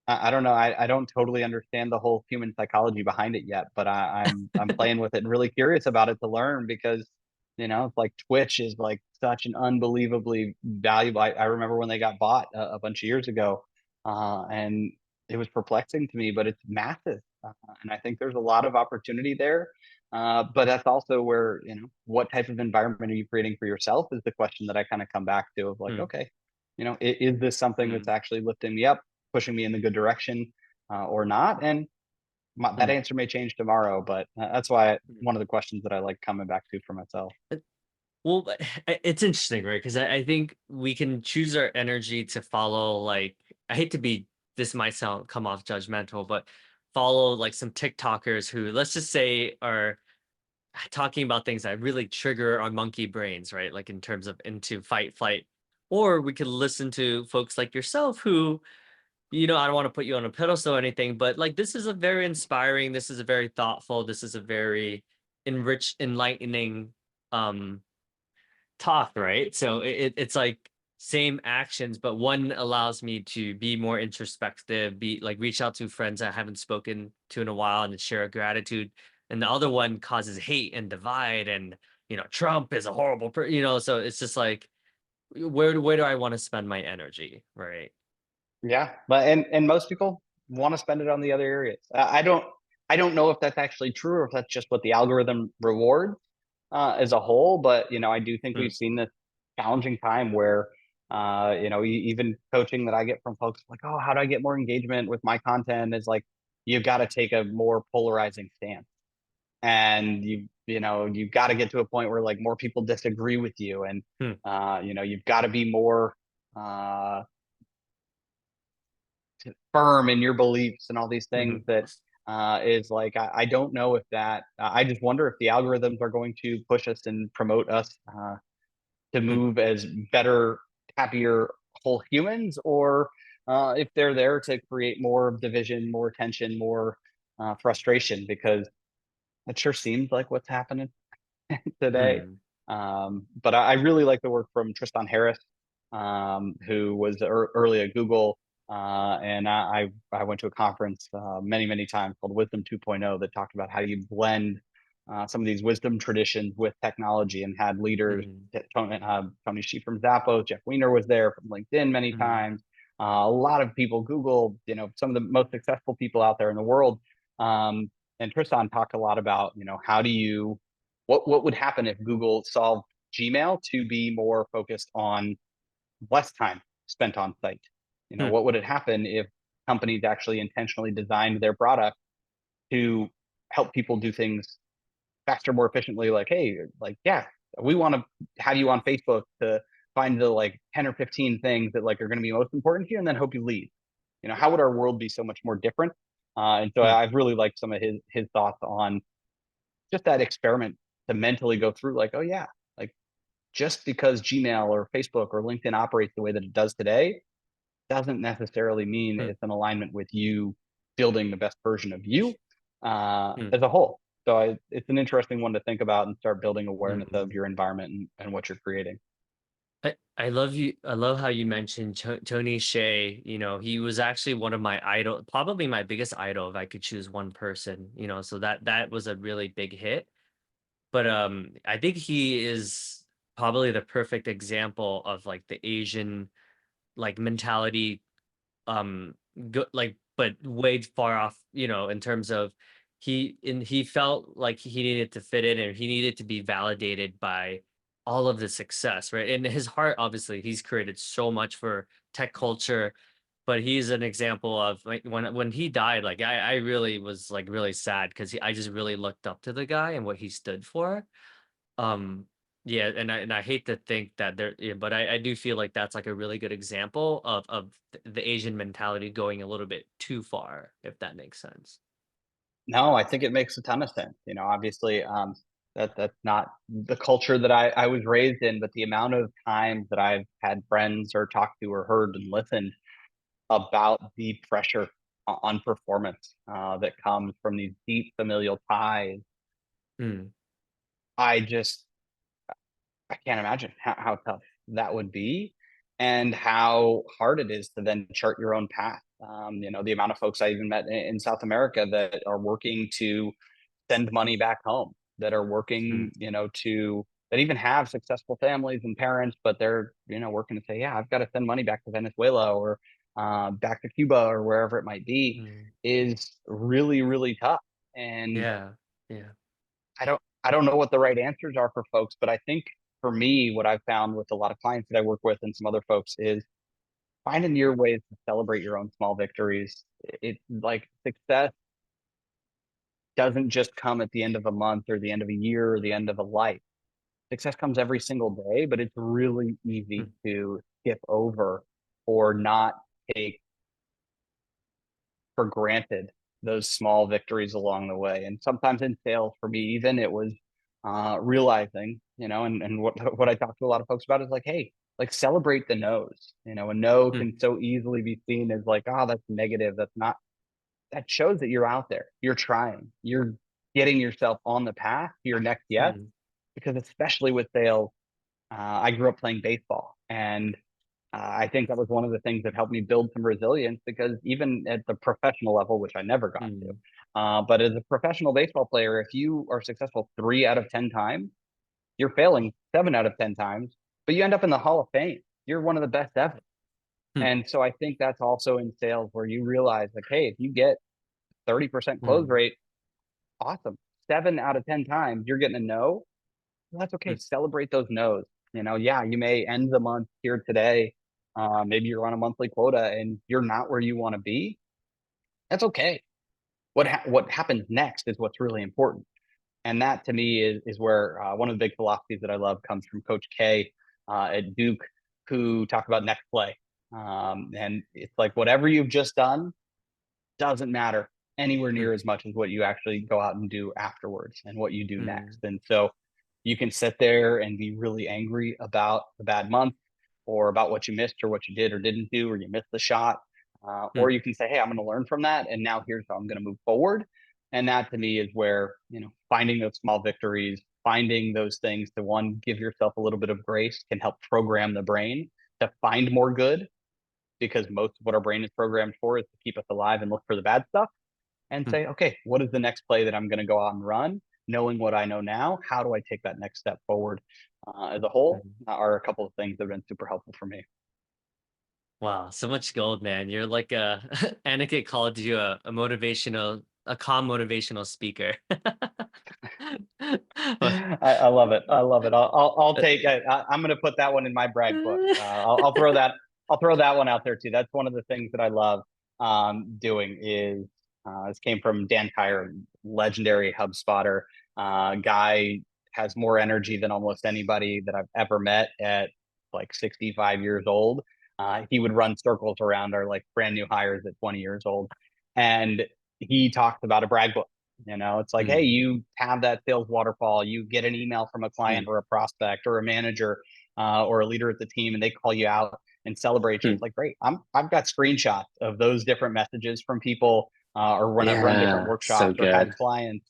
Speaker 2: I don't know. I don't totally understand the whole human psychology behind it yet, but I'm playing with it and really curious about it to learn because it's like Twitch is like such an unbelievably valuable. I remember when they got bought a bunch of years ago, and it was perplexing to me, but it's massive, and I think there's a lot of opportunity there. But that's also where what type of environment are you creating for yourself is the question that I kind of come back to of like,
Speaker 1: Mm,
Speaker 2: okay, is this something that's
Speaker 1: mm,
Speaker 2: actually lifting me up, pushing me in the good direction, or not? And that
Speaker 1: mm,
Speaker 2: answer may change tomorrow, but that's why
Speaker 1: mm.
Speaker 2: one of the questions that I like coming back to for myself.
Speaker 1: Well, but it's interesting, right? Because I think we can choose our energy to follow, like, I hate to be, this might sound come off judgmental, but follow like some TikTokers who, let's just say, are talking about things that really trigger our monkey brains, right? Like in terms of into fight, flight. Or we could listen to folks like yourself who, I don't want to put you on a pedestal or anything, but like this is a very inspiring, this is a very thoughtful, this is a very enlightening um talk, right? So it's like same actions, but one allows me to be more introspective, be like reach out to friends I haven't spoken to in a while and share a gratitude. And the other one causes hate and divide and Trump is a horrible so it's just like where do I want to spend my energy, right?
Speaker 2: Yeah, but and most people want to spend it on the other areas. I don't know if that's actually true or if that's just what the algorithm rewards as a whole. But I do think
Speaker 1: Mm,
Speaker 2: we've seen this challenging time where even coaching that I get from folks like, oh, how do I get more engagement with my content? Is like you've got to take a more polarizing stance, and you've got to get to a point where like more people disagree with you, and
Speaker 1: mm,
Speaker 2: you've got to be more. Uh, firm in your beliefs and all these things
Speaker 1: mhm,
Speaker 2: that is like I don't know if that I just wonder if the algorithms are going to push us and promote us to
Speaker 1: mm,
Speaker 2: move as better, happier whole humans, or if they're there to create more division, more tension, more frustration, because it sure seems like what's happening today.
Speaker 1: mm,
Speaker 2: But I really like the work from Tristan Harris, who was early at Google. And I went to a conference many times called Wisdom 2.0 that talked about how you blend some of these wisdom traditions with technology, and had leaders.
Speaker 1: mm,
Speaker 2: Tony Hsieh from Zappos, Jeff Weiner was there from LinkedIn many
Speaker 1: mm,
Speaker 2: times. A lot of people, Google, some of the most successful people out there in the world. Um, and Tristan talked a lot about, how do you what would happen if Google solved Gmail to be more focused on less time spent on site?
Speaker 1: mm,
Speaker 2: What would it happen if companies actually intentionally designed their product to help people do things faster, more efficiently? Like, hey, like, yeah, we want to have you on Facebook to find the like 10 or 15 things that like are going to be most important to you, and then hope you leave. How would our world be so much more different? And so
Speaker 1: mm,
Speaker 2: I've really liked some of his thoughts on just that experiment to mentally go through like, oh yeah, like just because Gmail or Facebook or LinkedIn operates the way that it does today doesn't necessarily mean
Speaker 1: mm,
Speaker 2: it's in alignment with you building the best version of you
Speaker 1: mm,
Speaker 2: as a whole. So it's an interesting one to think about and start building awareness of
Speaker 1: mm.
Speaker 2: your environment and what you're creating.
Speaker 1: I love you. I love how you mentioned Tony Hsieh. He was actually one of my idol, probably my biggest idol if I could choose one person. So that was a really big hit. But I think he is probably the perfect example of like the Asian like mentality, good, like, but way far off, in terms of he felt like he needed to fit in, and he needed to be validated by all of the success, right? In his heart, obviously he's created so much for tech culture, but he's an example of like when he died, like I really was like really sad because I just really looked up to the guy and what he stood for. um, yeah, and I hate to think that there, yeah, but I do feel like that's like a really good example of the Asian mentality going a little bit too far, if that makes sense.
Speaker 2: No, I think it makes a ton of sense. Obviously, that's not the culture that I was raised in, but the amount of times that I've had friends or talked to or heard and listened about the pressure on performance that comes from these deep familial ties.
Speaker 1: Mm,
Speaker 2: I just I can't imagine how tough that would be, and how hard it is to then chart your own path. The amount of folks I even met in South America that are working to send money back home, that are
Speaker 1: mm,
Speaker 2: working, that even have successful families and parents, but they're, working to say, yeah, I've got to send money back to Venezuela or back to Cuba or wherever it might be,
Speaker 1: mm.
Speaker 2: is really, really tough. And
Speaker 1: Yeah, yeah.
Speaker 2: I don't know what the right answers are for folks, but I think for me, what I've found with a lot of clients that I work with and some other folks is finding your ways to celebrate your own small victories. It like success doesn't just come at the end of a month or the end of a year or the end of a life. Success comes every single day, but it's really easy
Speaker 1: Mm,
Speaker 2: to skip over or not take for granted those small victories along the way. And sometimes in sales, for me, even it was realizing, and what I talk to a lot of folks about is like, hey, like celebrate the no's. A no
Speaker 1: mm,
Speaker 2: can so easily be seen as like, oh, that's negative. That's not. That shows that you're out there. You're trying. You're getting yourself on the path to your next yes.
Speaker 1: mm,
Speaker 2: Because especially with sales, I grew up playing baseball, and I think that was one of the things that helped me build some resilience, because even at the professional level, which I never got to,
Speaker 1: mm,
Speaker 2: but as a professional baseball player, if you are successful 3 out of 10 times, you're failing 7 out of 10 times but you end up in the Hall of Fame. You're one of the best ever.
Speaker 1: Hmm.
Speaker 2: And so I think that's also in sales where you realize like, hey, if you get 30% close
Speaker 1: Hmm.
Speaker 2: rate, awesome. 7 out of 10 times you're getting a no. Well, that's okay.
Speaker 1: Hmm.
Speaker 2: Celebrate those no's. Yeah, you may end the month here today. Maybe you're on a monthly quota and you're not where you want to be. That's okay. What happens next is what's really important. And that to me is where one of the big philosophies that I love comes from Coach K at Duke, who talked about next play. And it's like whatever you've just done doesn't matter anywhere
Speaker 1: Hmm.
Speaker 2: near as much as what you actually go out and do afterwards and what you do next.
Speaker 1: Hmm.
Speaker 2: And so you can sit there and be really angry about the bad month or about what you missed or what you did or didn't do or you missed the shot. Or
Speaker 1: Hmm.
Speaker 2: you can say, hey, I'm going to learn from that. And now here's how I'm going to move forward. And that to me is where, finding those small victories, finding those things to one, give yourself a little bit of grace can help program the brain to find more good because most of what our brain is programmed for is to keep us alive and look for the bad stuff and
Speaker 1: Hmm.
Speaker 2: say, okay, what is the next play that I'm going to go out and run? Knowing what I know now, how do I take that next step forward as a whole
Speaker 1: Hmm.
Speaker 2: are a couple of things that have been super helpful for me.
Speaker 1: Wow, so much gold, man. You're like a Aniket called you a calm motivational speaker. Well,
Speaker 2: I love it. I love it. I'll take it. I'm going to put that one in my brag book. I'll throw that one out there too. That's one of the things that I love doing is this came from Dan Kyer, legendary HubSpotter. Guy has more energy than almost anybody that I've ever met at like 65 years old. He would run circles around our like brand new hires at 20 years old. And he talked about a brag book. It's like, hey,
Speaker 1: mm,
Speaker 2: you have that sales waterfall, you get an email from a client
Speaker 1: mm,
Speaker 2: or a prospect or a manager or a leader at the team, and they call you out and celebrate you. It's
Speaker 1: mm.
Speaker 2: like, great. I've got screenshots of those different messages from people, or when I've run different
Speaker 1: Yeah, so
Speaker 2: workshops or had
Speaker 1: good.
Speaker 2: clients.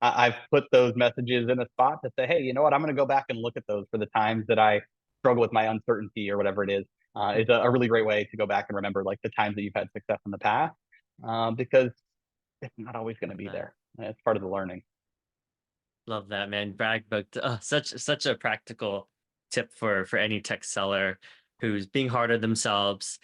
Speaker 2: I've put those messages in a spot to say, hey, you know what? I'm going to go back and look at those for the times that I struggle with my uncertainty or whatever it is.
Speaker 1: Mm,
Speaker 2: It's a really great way to go back and remember like the times that you've had success in the past, because it's not always going to
Speaker 1: love
Speaker 2: be
Speaker 1: that.
Speaker 2: there. It's part of the learning.
Speaker 1: Love that, man. Brag book. Such a practical tip for any tech seller who's being hard on themselves.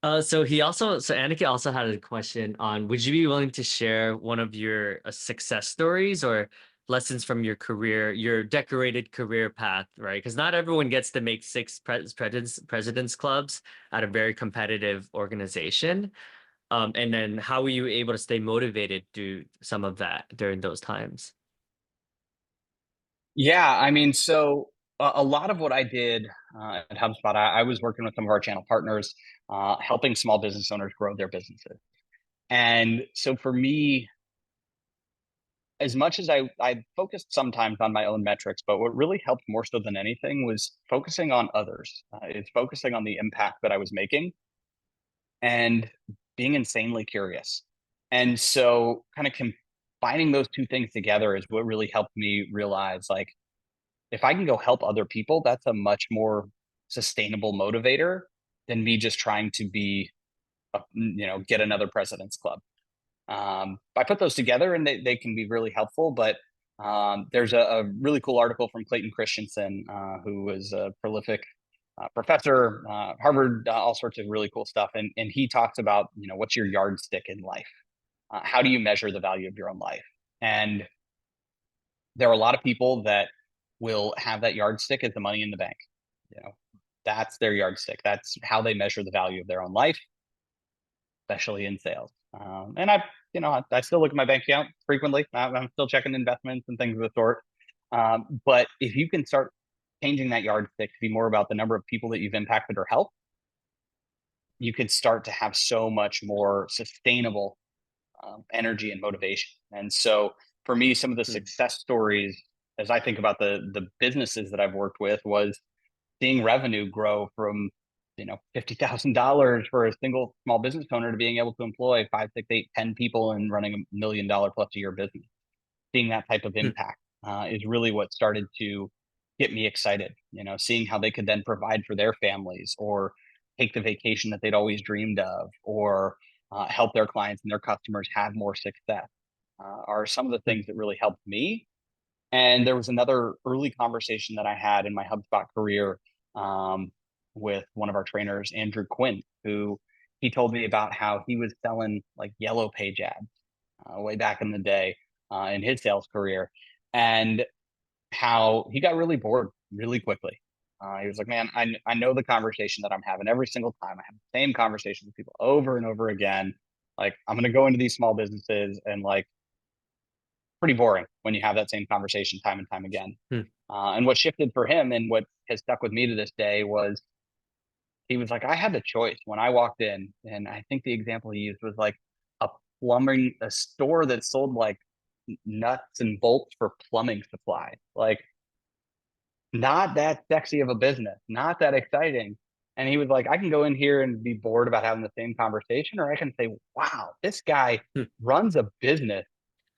Speaker 1: So Aniket also had a question on, would you be willing to share one of your success stories or lessons from your career, your decorated career path, right? Because not everyone gets to make six presidents clubs at a very competitive organization. And then how were you able to stay motivated to some of that during those times?
Speaker 2: Yeah, I mean, so a lot of what I did at HubSpot, I was working with some of our channel partners, helping small business owners grow their businesses. And so for me, as much as I focused sometimes on my own metrics, but what really helped more so than anything was focusing on others. It's focusing on the impact that I was making and being insanely curious. And so kind of combining those two things together is what really helped me realize like, if I can go help other people, that's a much more sustainable motivator than me just trying to be, get another president's club. I put those together and they can be really helpful. But there's a really cool article from Clayton Christensen, who was a prolific professor, Harvard, all sorts of really cool stuff. And he talks about, what's your yardstick in life? How do you measure the value of your own life? And there are a lot of people that will have that yardstick as the money in the bank. You know, that's their yardstick. That's how they measure the value of their own life, especially in sales. And I still look at my bank account frequently. I'm still checking investments and things of the sort. But if you can start changing that yardstick to be more about the number of people that you've impacted or helped, you could start to have so much more sustainable energy and motivation. And so for me, some of the
Speaker 1: Hmm.
Speaker 2: success stories, as I think about the businesses that I've worked with, was seeing revenue grow from $50,000 for a single small business owner to being able to employ 5, 6, 8, 10 people and running $1 million plus a year business. Seeing that type of
Speaker 1: Hmm.
Speaker 2: impact is really what started to get me excited. Seeing how they could then provide for their families or take the vacation that they'd always dreamed of, or help their clients and their customers have more success, are some of the
Speaker 1: Hmm.
Speaker 2: things that really helped me. And there was another early conversation that I had in my HubSpot career. um, with one of our trainers, Andrew Quinn, who he told me about how he was selling like yellow page ads way back in the day in his sales career, and how he got really bored really quickly. He was like, "Man, I know the conversation that I'm having every single time. I have the same conversation with people over and over again. Like, I'm going to go into these small businesses and like pretty boring when you have that same conversation time and time again."
Speaker 1: Hmm.
Speaker 2: And what shifted for him and what has stuck with me to this day was he was like, I had the choice when I walked in, and I think the example he used was like a a store that sold like nuts and bolts for plumbing supplies. Like, not that sexy of a business, not that exciting. And he was like, I can go in here and be bored about having the same conversation, or I can say, wow, this guy runs a business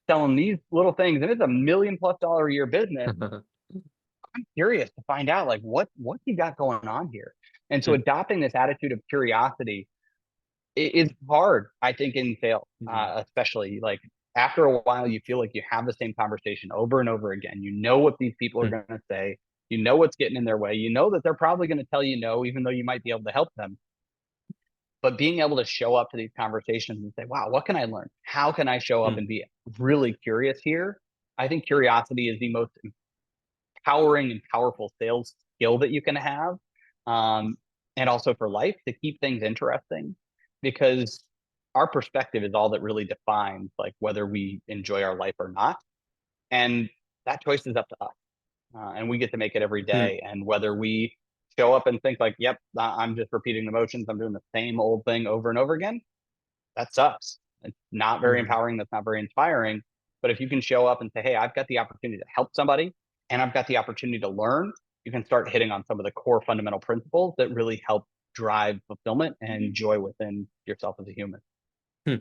Speaker 2: selling these little things, and it's $1 million+ a year business.
Speaker 1: Hmm.
Speaker 2: I'm curious to find out like what you got going on here. And so adopting this attitude of curiosity is hard, I think, in sales,
Speaker 1: Hmm.
Speaker 2: especially like after a while, you feel like you have the same conversation over and over again. You know what these people are
Speaker 1: Hmm.
Speaker 2: going to say. You know what's getting in their way. You know that they're probably going to tell you no, even though you might be able to help them. But being able to show up to these conversations and say, wow, what can I learn? How can I show up
Speaker 1: Hmm.
Speaker 2: and be really curious here? I think curiosity is the most empowering and powerful sales skill that you can have. Um, and also for life to keep things interesting because our perspective is all that really defines like whether we enjoy our life or not. And that choice is up to us. And we get to make it every
Speaker 1: Hmm.
Speaker 2: day. And whether we show up and think like, yep, I'm just repeating the motions, I'm doing the same old thing over and over again, that sucks. It's not very
Speaker 1: Hmm.
Speaker 2: empowering. That's not very inspiring. But if you can show up and say, hey, I've got the opportunity to help somebody and I've got the opportunity to learn, you can start hitting on some of the core fundamental principles that really help drive fulfillment and joy within yourself as a human.
Speaker 1: Hmm.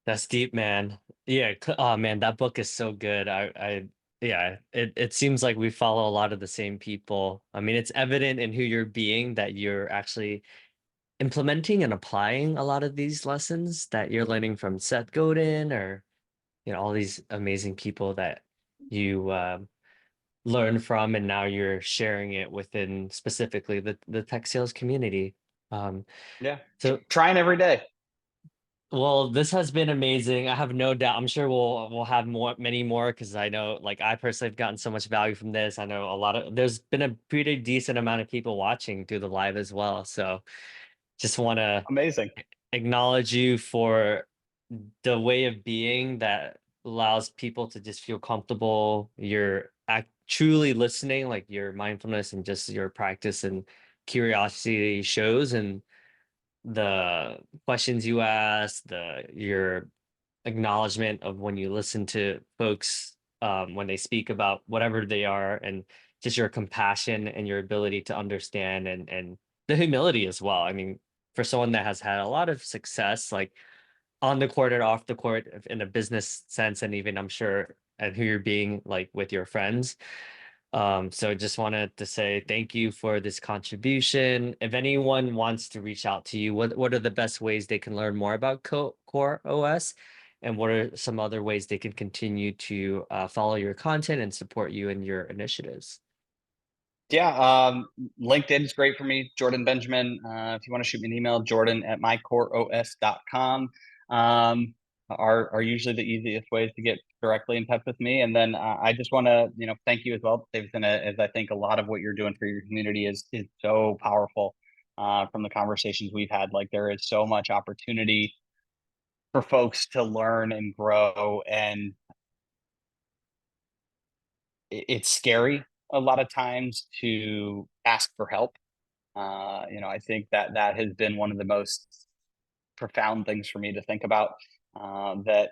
Speaker 1: That's deep, man. Yeah. Oh man, that book is so good. Yeah, it seems like we follow a lot of the same people. I mean, it's evident in who you're being that you're actually implementing and applying a lot of these lessons that you're learning from Seth Godin or all these amazing people that you learn from, and now you're sharing it within specifically the tech sales community. Um,
Speaker 2: Yeah.
Speaker 1: so
Speaker 2: Trying every day.
Speaker 1: well, this has been amazing. I have no doubt. I'm sure we'll have many more because I know, like, I personally have gotten so much value from this. I know there's been a pretty decent amount of people watching through the live as well. So just want to
Speaker 2: Amazing.
Speaker 1: acknowledge you for the way of being that allows people to just feel comfortable. You're truly listening, like your mindfulness and just your practice and curiosity shows, and the questions you ask, your acknowledgement of when you listen to folks when they speak about whatever they are, and just your compassion and your ability to understand, and the humility as well. I mean, for someone that has had a lot of success, like on the court and off the court, in a business sense, and even I'm sure and who you're being like with your friends. So just wanted to say thank you for this contribution. If anyone wants to reach out to you, what are the best ways they can learn more about Core OS? And what are some other ways they can continue to follow your content and support you in your initiatives?
Speaker 2: Yeah, LinkedIn is great for me. Jordan Benjamin. If you want to shoot me an email, Jordan at mycoreos.com. Are usually the easiest ways to get directly in touch with me. And then I just want to, thank you as well, Davidson, as I think a lot of what you're doing for your community is so powerful. From the conversations we've had, like there is so much opportunity for folks to learn and grow, and it's scary a lot of times to ask for help. I think that that has been one of the most profound things for me to think about. That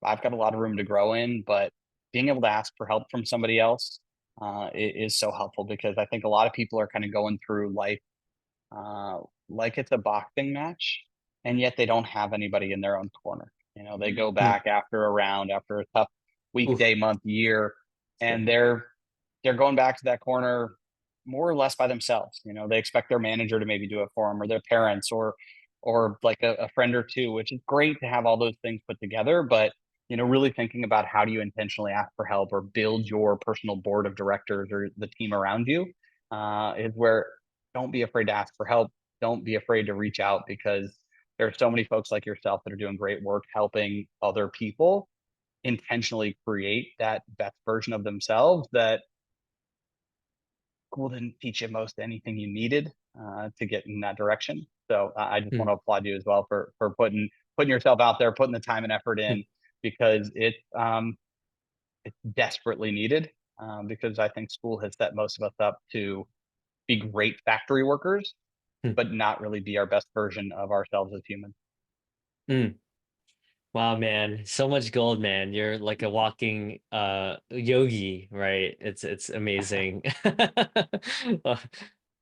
Speaker 2: I've got a lot of room to grow in, but being able to ask for help from somebody else is so helpful because I think a lot of people are kind of going through life uh, like it's a boxing match, and yet they don't have anybody in their own corner. They go
Speaker 1: Hmm.
Speaker 2: back after a round, after a tough week,
Speaker 1: Oof,
Speaker 2: day, month, year,
Speaker 1: it's
Speaker 2: and
Speaker 1: good.
Speaker 2: they're going back to that corner more or less by themselves. They expect their manager to maybe do it for them, or their parents, or like a friend or two, which is great to have all those things put together. But really thinking about how do you intentionally ask for help or build your personal board of directors or the team around you is where don't be afraid to ask for help. Don't be afraid to reach out because there are so many folks like yourself that are doing great work helping other people intentionally create that best version of themselves that school didn't teach you most anything you needed to get in that direction. So I just want
Speaker 1: Mm,
Speaker 2: to applaud you as well for putting yourself out there, putting the time and effort
Speaker 1: mm,
Speaker 2: in because it's desperately needed. Because I think school has set most of us up to be great factory workers,
Speaker 1: mm,
Speaker 2: but not really be our best version of ourselves as humans.
Speaker 1: mm. Wow, man, so much gold, man. You're like a walking yogi, right? It's amazing. Uh,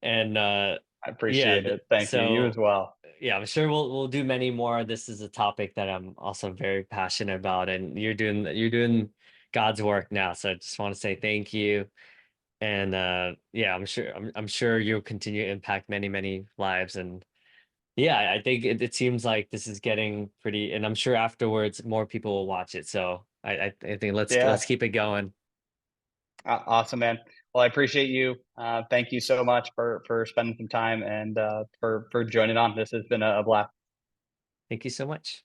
Speaker 1: and
Speaker 2: I
Speaker 1: yeah,
Speaker 2: appreciate it. Thank you. You as
Speaker 1: so
Speaker 2: well.
Speaker 1: yeah, I'm sure we'll do many more. This is a topic that I'm also very passionate about, and you're doing God's work now. So I just want to say thank you. And yeah, I'm sure you'll continue to impact many lives. And yeah, I think it seems like this is getting pretty, and I'm sure afterwards more people will watch it. So I think let's
Speaker 2: Yeah.
Speaker 1: keep it going.
Speaker 2: Awesome, man. Well, I appreciate you. Thank you so much for spending some time and for joining on. This has been a blast.
Speaker 1: Thank you so much.